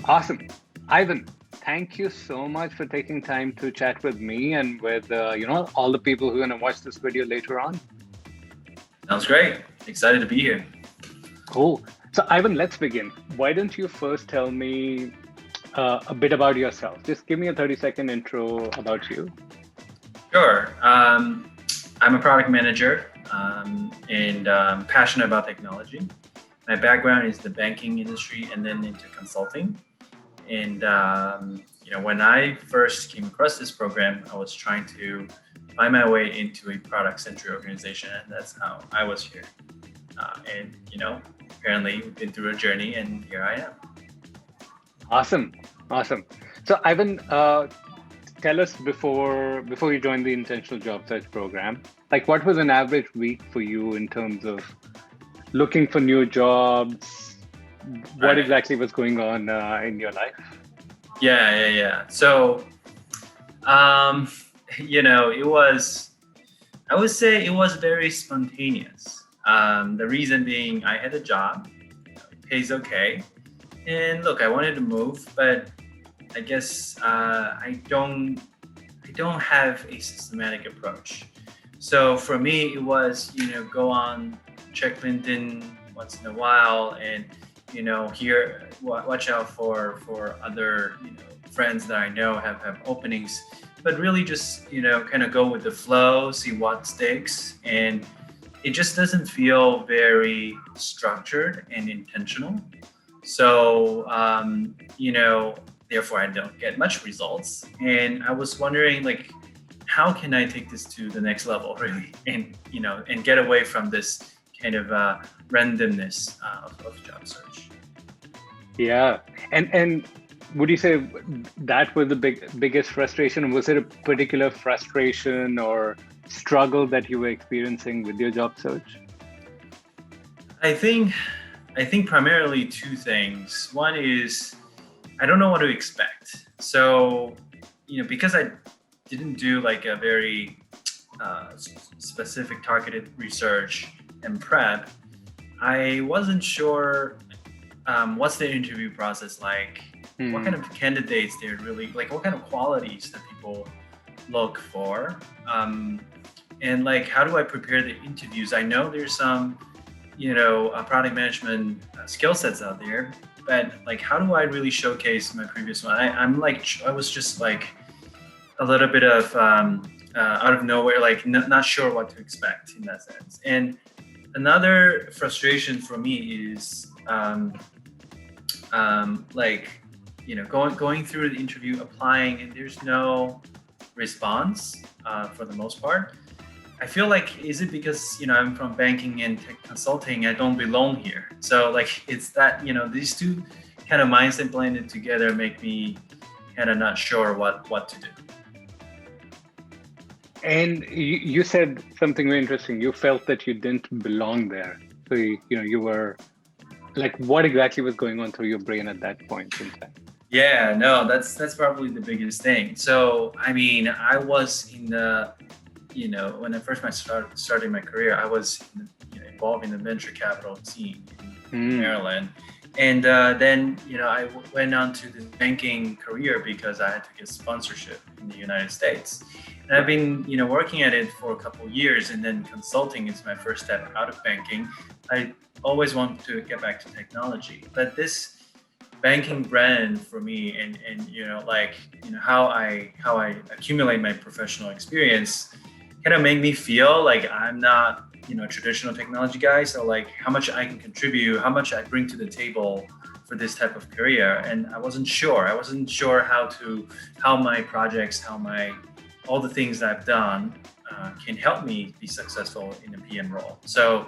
Awesome. Ivan, thank you so much for taking time to chat with me and with all the people who are going to watch this video later on. Sounds great. Excited to be here. Cool. So Ivan, let's begin. Why don't you first tell me a bit about yourself? Just give me a 30-second intro about you. Sure. I'm a product manager and passionate about technology. My background is the banking industry and then into consulting. And when I first came across this program, I was trying to find my way into a product-centric organization, and that's how I was here. Apparently we've been through a journey, and here I am. Awesome. So Ivan, tell us before you joined the Intentional Job Search program, like what was an average week for you in terms of looking for new jobs? What exactly was going on in your life? Yeah. So, I would say it was very spontaneous. The reason being I had a job, it pays okay. And look, I wanted to move, but I guess I don't have a systematic approach. So for me, it was, go on, check LinkedIn once in a while, and watch out for other friends that I know have openings, but really just kind of go with the flow, see what sticks, and it just doesn't feel very structured and intentional. So therefore I don't get much results, and I was wondering, like, how can I take this to the next level, really, and get away from this kind of randomness of job search. Yeah, and would you say that was the biggest frustration? Was it a particular frustration or struggle that you were experiencing with your job search? I think primarily two things. One is I don't know what to expect. So, because I didn't do like a very specific targeted research and prep, I wasn't sure what's the interview process like, what kind of candidates they're really like, what kind of qualities that people look for, and like how do I prepare the interviews? I know there's some product management skill sets out there, but like how do I really showcase my previous one? I was just like a little bit of out of nowhere, like not sure what to expect in that sense. And another frustration for me is going through the interview, applying, and there's no response for the most part. I feel like, is it because I'm from banking and tech consulting, I don't belong here? So like it's that these two kind of mindset blended together make me kind of not sure what to do. And you said something very interesting. You felt that you didn't belong there. So you were like, what exactly was going on through your brain at that point in time? Yeah, no, that's probably the biggest thing. So I mean, I was in the when I first started my career, I was involved in the venture capital scene in Maryland. And then, I went on to the banking career because I had to get sponsorship in the United States. And I've been, working at it for a couple of years, and then consulting is my first step out of banking. I always want to get back to technology, but this banking brand for me and how I accumulate my professional experience kind of made me feel like I'm not a traditional technology guy. So like how much I can contribute, how much I bring to the table for this type of career. And I wasn't sure how my projects, all the things that I've done can help me be successful in a PM role. So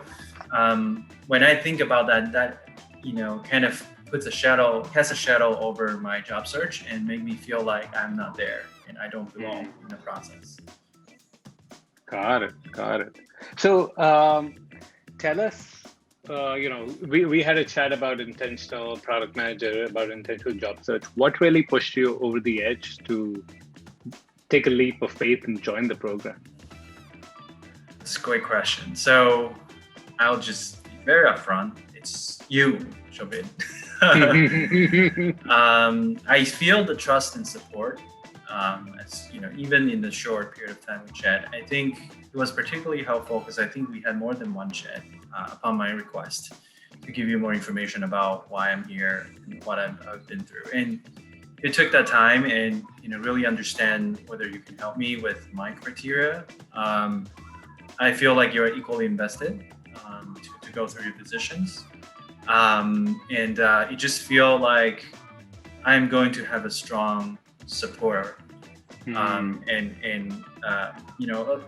when I think about that kind of casts a shadow over my job search and make me feel like I'm not there and I don't belong in the process. Got it. So tell us, we had a chat about intentional product manager, about intentional job search. What really pushed you over the edge to take a leap of faith and join the program? That's a great question. So I'll just be very upfront. It's you, Shobit. I feel the trust and support. As you know, even in the short period of time we chat, I think it was particularly helpful because I think we had more than one chat upon my request to give you more information about why I'm here and what I've been through. And it took that time and really understand whether you can help me with my criteria. I feel like you're equally invested to go through your positions. And it just feel like I'm going to have a strong support.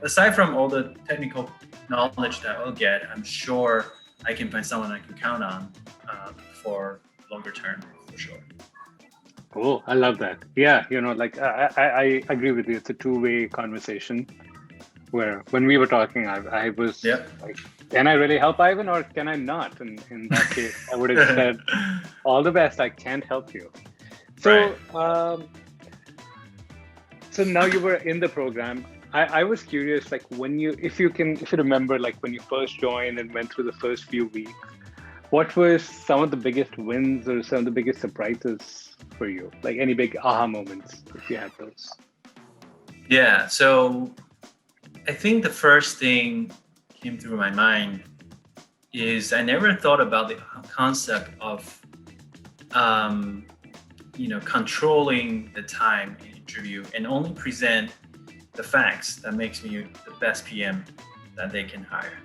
Aside from all the technical knowledge that I'll get, I'm sure I can find someone I can count on for longer term, for sure. Cool. I love that. Yeah. I agree with you. It's a two-way conversation where when we were talking, I was like, can I really help Ivan or can I not? And in that case, I would have said, all the best. I can't help you. So, so now you were in the program. I was curious, like if you remember, like when you first joined and went through the first few weeks, what were some of the biggest wins or some of the biggest surprises for you? Like any big aha moments, if you had those? Yeah. So I think the first thing came through my mind is I never thought about the concept of, controlling the time in interview and only present the facts that makes me the best PM that they can hire.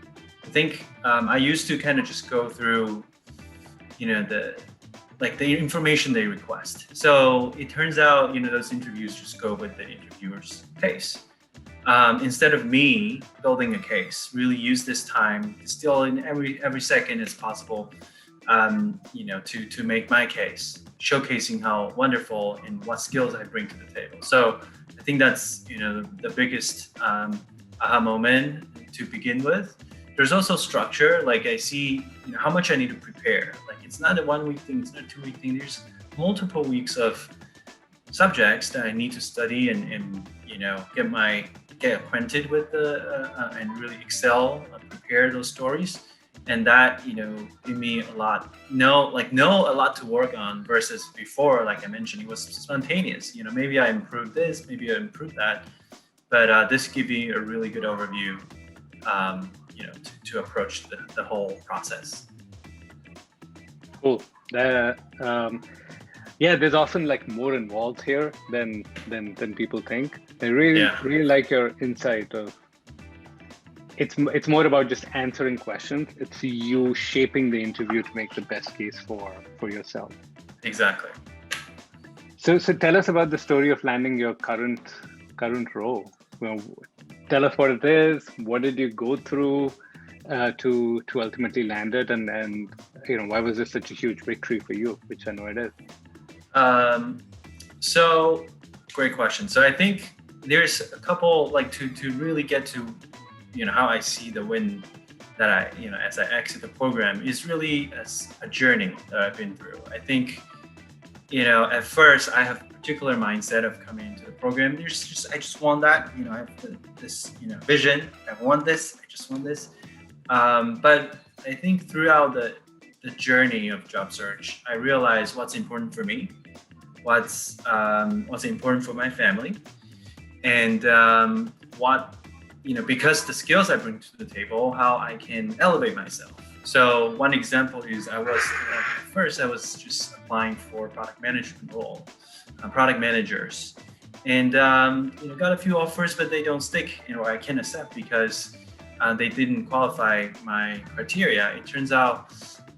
I think I used to kind of just go through, the information they request. So it turns out, those interviews just go with the interviewer's pace. Instead of me building a case, really use this time, distill in every second as possible, to make my case, showcasing how wonderful and what skills I bring to the table. So I think that's, the biggest aha moment to begin with. There's also structure. Like I see, how much I need to prepare. Like it's not a 1 week thing, it's not a 2 week thing. There's multiple weeks of subjects that I need to study and get acquainted with and really excel, prepare those stories. And that, give me a lot, know a lot to work on versus before, like I mentioned, it was spontaneous. Maybe I improved this, maybe I improved that, but this gives me a really good overview, to approach the whole process. Cool. There's often like more involved here than people think. I really like your insight of it's more about just answering questions. It's you shaping the interview to make the best case for yourself. Exactly. So tell us about the story of landing your current role. Tell us what it is. What did you go through to ultimately land it, and why was this such a huge victory for you, which I know it is. So great question. So I think there's a couple, like to really get to, how I see the win that I, as I exit the program is really as a journey that I've been through. I think, at first I have a particular mindset of coming into the program. I just want that, I have this, vision. I want this, I just want this. But I think throughout the journey of job search, I realized what's important for me, what's important for my family, and because the skills I bring to the table, how I can elevate myself. So one example is I was just applying for product management role, product managers, and got a few offers, but they don't stick, I can't accept because they didn't qualify my criteria. It turns out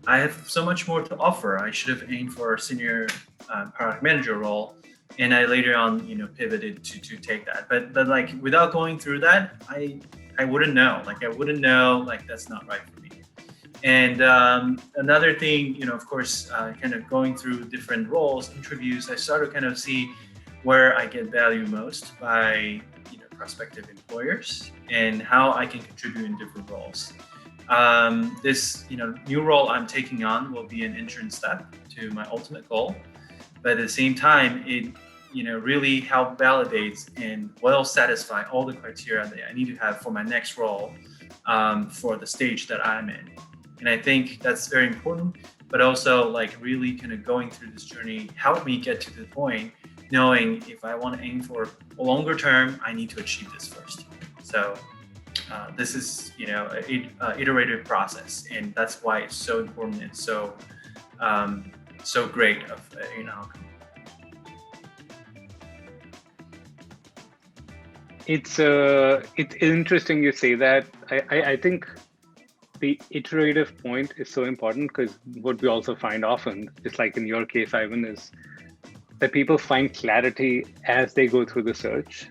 I have so much more to offer. I should have aimed for a senior product manager role, and I later on, pivoted to take that. But like without going through that, I wouldn't know. Like that's not right for me. And another thing, of course, kind of going through different roles, interviews, I started to kind of see where I get value most by prospective employers and how I can contribute in different roles. This new role I'm taking on will be an interim step to my ultimate goal, but at the same time it really help validates and will satisfy all the criteria that I need to have for my next role, for the stage that I'm in. And I think that's very important but also like really kind of going through this journey helped me get to the point knowing if I want to aim for a longer term, I need to achieve this first. So this is, you know, an iterative process, and that's why it's so important and so so great of an outcome. It's interesting you say that. I think the iterative point is so important, because what we also find often, just like in your case, Ivan, is that people find clarity as they go through the search.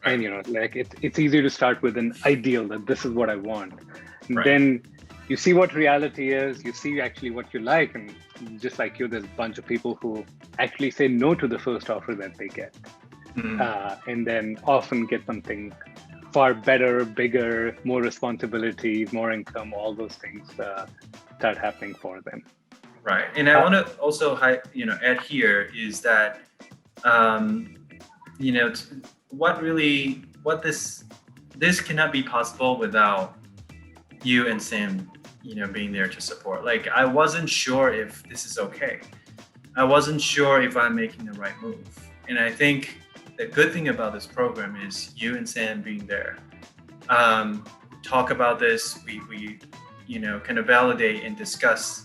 Right. And, you know, like it's easy to start with an ideal that this is what I want. And then you see what reality is, you see actually what you like. And just like you, there's a bunch of people who actually say no to the first offer that they get. And then often get something far better, bigger, more responsibility, more income, all those things start happening for them. Right. And I want to also add here is that, you know, this cannot be possible without you and Sam, you know, being there to support. Like, I wasn't sure if this is okay. I wasn't sure if I'm making the right move. And I think the good thing about this program is you and Sam being there. Talk about this. We you know, kind of validate and discuss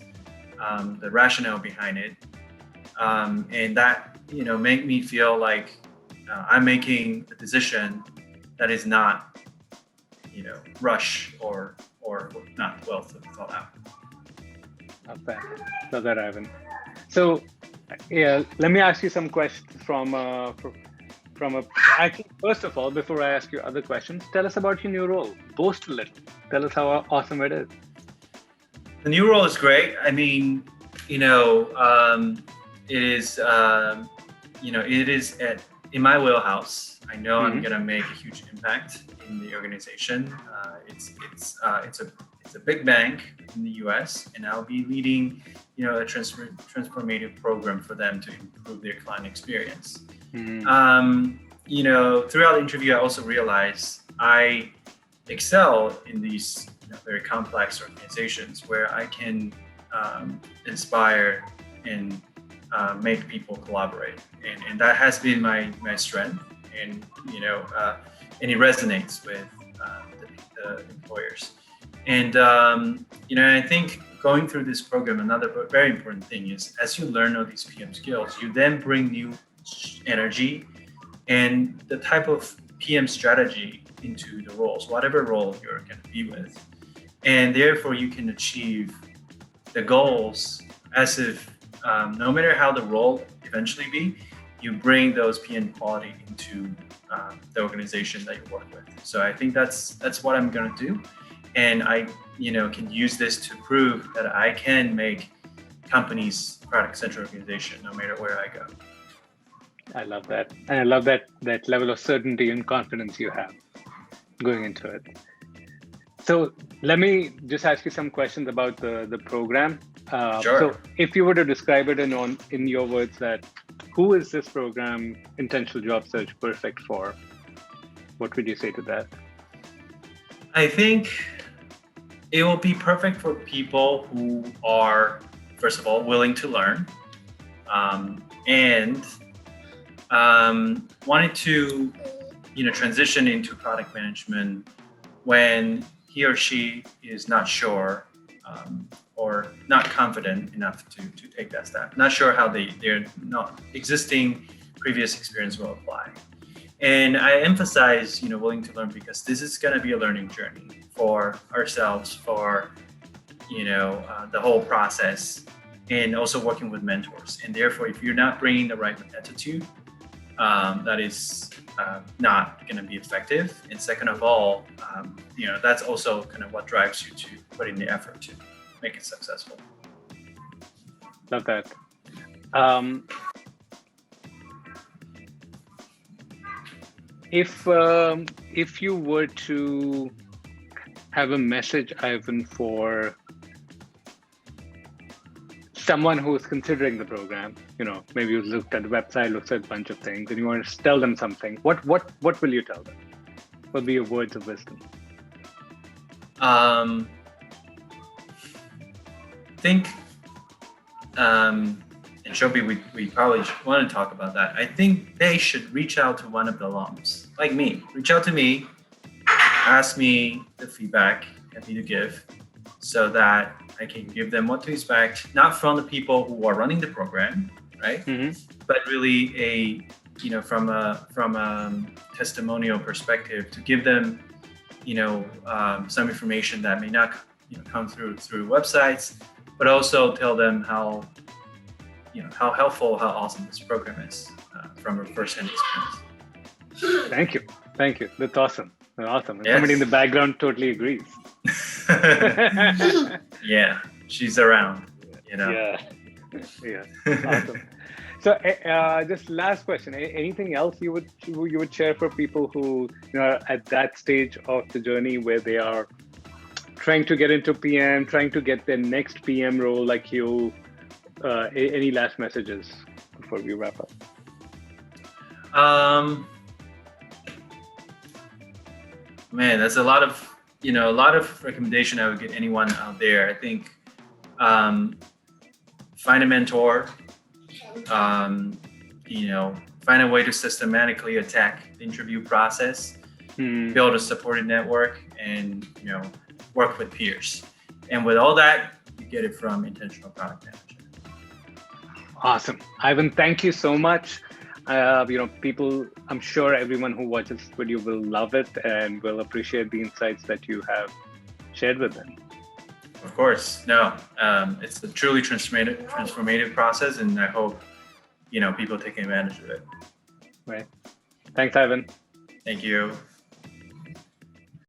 the rationale behind it. And that, you know, make me feel like I'm making a decision that is not, you know, rush or not well thought out. Love that, Ivan. So, yeah, let me ask you some questions actually, first of all, before I ask you other questions, tell us about your new role. Boast a little. Tell us how awesome it is. The new role is great. I mean, you know, it is, you know, it is in my wheelhouse. I know I'm going to make a huge impact in the organization. It's a big bank in the U.S., and I'll be leading, you know, a transformative program for them to improve their client experience. You know, throughout the interview, I also realized I excel in these, you know, very complex organizations where I can inspire and make people collaborate, and that has been my strength, and you know, and it resonates with the employers. And you know, I think going through this program, another very important thing is as you learn all these PM skills, you then bring new energy and the type of PM strategy into the roles, whatever role you're going to be with, and therefore you can achieve the goals as if no matter how the role eventually be, you bring those PM quality into the organization that you work with. So I think that's what I'm going to do, and I, you know, can use this to prove that I can make companies product-centric organization no matter where I go. I love that. And I love that level of certainty and confidence you have going into it. So let me just ask you some questions about the program. Sure. So if you were to describe it in your words, that who is this program, Intentional Job Search, perfect for? What would you say to that? I think it will be perfect for people who are, first of all, willing to learn, and wanted to, you know, transition into product management when he or she is not sure or not confident enough to take that step. Not sure how their not existing previous experience will apply. And I emphasize, you know, willing to learn, because this is going to be a learning journey for ourselves, for, you know, the whole process, and also working with mentors. And therefore, if you're not bringing the right attitude, that is not going to be effective. And second of all, you know, that's also kind of what drives you to put in the effort to make it successful. Love that. If you were to have a message, Ivan, for someone who's considering the program, you know, maybe you looked at the website, looked at a bunch of things, and you want to tell them something, what will you tell them? What will be your words of wisdom? Think and Shobi, we probably want to talk about that. I think they should reach out to one of the alums, like me. Reach out to me, ask me the feedback and me to give, so that I can give them what to expect, not from the people who are running the program, right? But really from a testimonial perspective, to give them, some information that may not, come through websites, but also tell them how helpful, how awesome this program is from a first-hand experience. Thank you. That's awesome. And Yes. somebody in the background totally agrees. Yeah, she's around. Yeah. Awesome. So, just last question. Anything else you would share for people who are at that stage of the journey where they are trying to get into PM, trying to get their next PM role like you? Any last messages before we wrap up? Man, that's a lot of recommendation I would give anyone out there. I think find a mentor, find a way to systematically attack the interview process, build a supported network, and work with peers. And with all that, you get it from intentional product management. Awesome. Ivan, thank you so much. People, I'm sure everyone who watches this video will love it and will appreciate the insights that you have shared with them. Of course. No, it's a truly transformative process, and I hope, people take advantage of it. Right. Thanks, Ivan. Thank you.